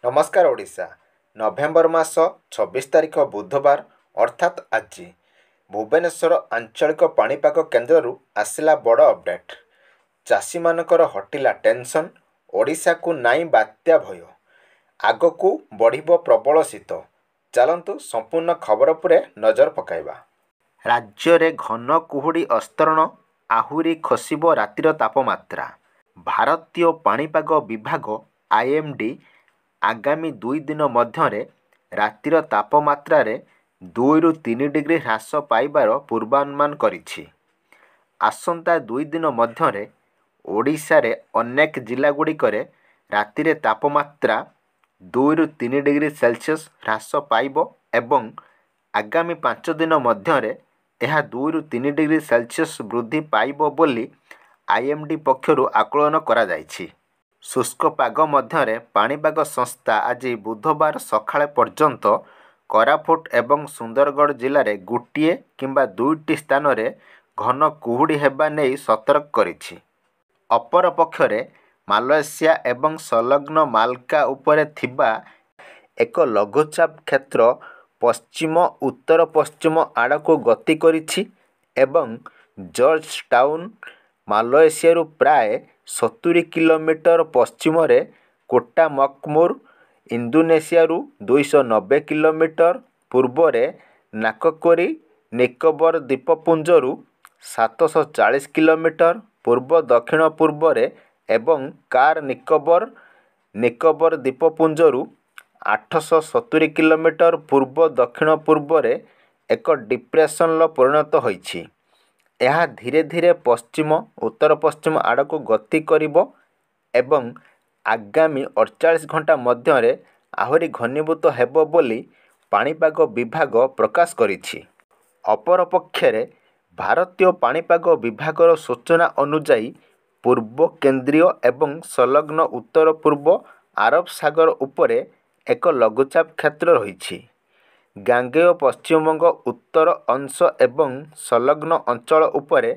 नमस्कार ओडिशा। नवेम्बर मास 26 तारिख बुधवार अर्थात आज भुवनेश्वर आंचलिक पाणीपाग केन्द्रରୁ ଆସିଲା ବଡ଼ ଅପଡେଟ୍। ଚାଷୀମାନଙ୍କର ହଟିଲା ଟେନସନ୍। ଓଡ଼ିଶାକୁ ନାଇଁ ବାତ୍ୟା ଭୟ। ଆଗକୁ ବଢ଼ିବ ପ୍ରବଳ ଶୀତ। ଚାଲନ୍ତୁ ସମ୍ପୂର୍ଣ୍ଣ ଖବର ଉପରେ ନଜର ପକାଇବା। ରାଜ୍ୟରେ ଘନ କୁହୁଡ଼ି ଅସ୍ତରଣ, ଆହୁରି ଖସିବ ରାତିର ତାପମାତ୍ରା। ଭାରତୀୟ ପାଣିପାଗ ବିଭାଗ IMD ଆଗାମୀ 2 ଦିନ ମଧ୍ୟରେ ରାତିର ତାପମାତ୍ରାରେ 2ରୁ 3 ଡିଗ୍ରୀ ହ୍ରାସ ପାଇବାର ପୂର୍ବାନୁମାନ କରିଛି। ଆସନ୍ତା 2 ଦିନ ମଧ୍ୟରେ ଓଡ଼ିଶାରେ ଅନେକ ଜିଲ୍ଲାଗୁଡ଼ିକରେ ରାତିରେ ତାପମାତ୍ରା 2ରୁ 3 ଡିଗ୍ରୀ ସେଲସିୟସ୍ ହ୍ରାସ ପାଇବ ଏବଂ ଆଗାମୀ 5 ଦିନ ମଧ୍ୟରେ ଏହା 2ରୁ 3 ଡିଗ୍ରୀ ସେଲସିୟସ୍ ବୃଦ୍ଧି ପାଇବ ବୋଲି IMD ପକ୍ଷରୁ ଆକଳନ କରାଯାଇଛି। ଶୁଷ୍କ ପାଗ ମଧ୍ୟରେ ପାଣିପାଗ ସଂସ୍ଥା ଆଜି ବୁଧବାର ସକାଳ ପର୍ଯ୍ୟନ୍ତ କୋରାପୁଟ ଏବଂ ସୁନ୍ଦରଗଡ଼ ଜିଲ୍ଲାରେ ଗୋଟିଏ କିମ୍ବା 2ଟି ସ୍ଥାନରେ ଘନ କୁହୁଡ଼ି ହେବା ନେଇ ସତର୍କ କରିଛି। ଅପରପକ୍ଷରେ ମାଲୟସିଆ ଏବଂ ସଂଲଗ୍ନ ମାଲକା ଉପରେ ଥିବା ଏକ ଲଘୁଚାପ କ୍ଷେତ୍ର ପଶ୍ଚିମ ଉତ୍ତର ପଶ୍ଚିମ ଆଡ଼କୁ ଗତି କରିଛି ଏବଂ ଜର୍ଜ ଟାଉନ୍ ମାଲୟସିଆରୁ ପ୍ରାୟ 70 କିଲୋମିଟର ପଶ୍ଚିମରେ, କୋଟା ମକ୍‌ମୁର୍ ଇଣ୍ଡୋନେସିଆରୁ 290 କିଲୋମିଟର ପୂର୍ବରେ, ନାକକୋରି ନିକୋବର ଦ୍ୱୀପପୁଞ୍ଜରୁ 740 କିଲୋମିଟର ପୂର୍ବ ଦକ୍ଷିଣ ପୂର୍ବରେ ଏବଂ କାର୍ ନିକୋବର ଦ୍ୱୀପପୁଞ୍ଜରୁ 870 କିଲୋମିଟର ପୂର୍ବ ଦକ୍ଷିଣ ପୂର୍ବରେ ଏକ ଡିପ୍ରେସନରେ ପରିଣତ ହୋଇଛି। ଏହା ଧୀରେ ଧୀରେ ପଶ୍ଚିମ ଉତ୍ତର ପଶ୍ଚିମ ଆଡ଼କୁ ଗତି କରିବ ଏବଂ ଆଗାମୀ 48 ଘଣ୍ଟା ମଧ୍ୟରେ ଆହୁରି ଘନୀଭୂତ ହେବ ବୋଲି ପାଣିପାଗ ବିଭାଗ ପ୍ରକାଶ କରିଛି। ଅପରପକ୍ଷରେ ଭାରତୀୟ ପାଣିପାଗ ବିଭାଗର ସୂଚନା ଅନୁଯାୟୀ ପୂର୍ବ କେନ୍ଦ୍ରୀୟ ଏବଂ ସଂଲଗ୍ନ ଉତ୍ତର ପୂର୍ବ ଆରବ ସାଗର ଉପରେ ଏକ ଲଘୁଚାପ କ୍ଷେତ୍ର ରହିଛି। ଗାଙ୍ଗେୟ ପଶ୍ଚିମବଙ୍ଗ ଉତ୍ତର ଅଂଶ ଏବଂ ସଂଲଗ୍ନ ଅଞ୍ଚଳ ଉପରେ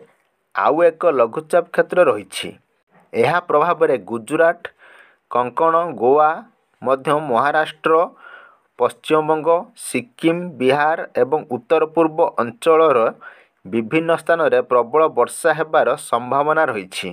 ଆଉ ଏକ ଲଘୁଚାପ କ୍ଷେତ୍ର ରହିଛି। ଏହା ପ୍ରଭାବରେ ଗୁଜରାଟ, କୋଙ୍କଣ, ଗୋଆ, ମଧ୍ୟ ମହାରାଷ୍ଟ୍ର, ପଶ୍ଚିମବଙ୍ଗ, ସିକ୍କିମ, ବିହାର ଏବଂ ଉତ୍ତର ପୂର୍ବ ଅଞ୍ଚଳର ବିଭିନ୍ନ ସ୍ଥାନରେ ପ୍ରବଳ ବର୍ଷା ହେବାର ସମ୍ଭାବନା ରହିଛି।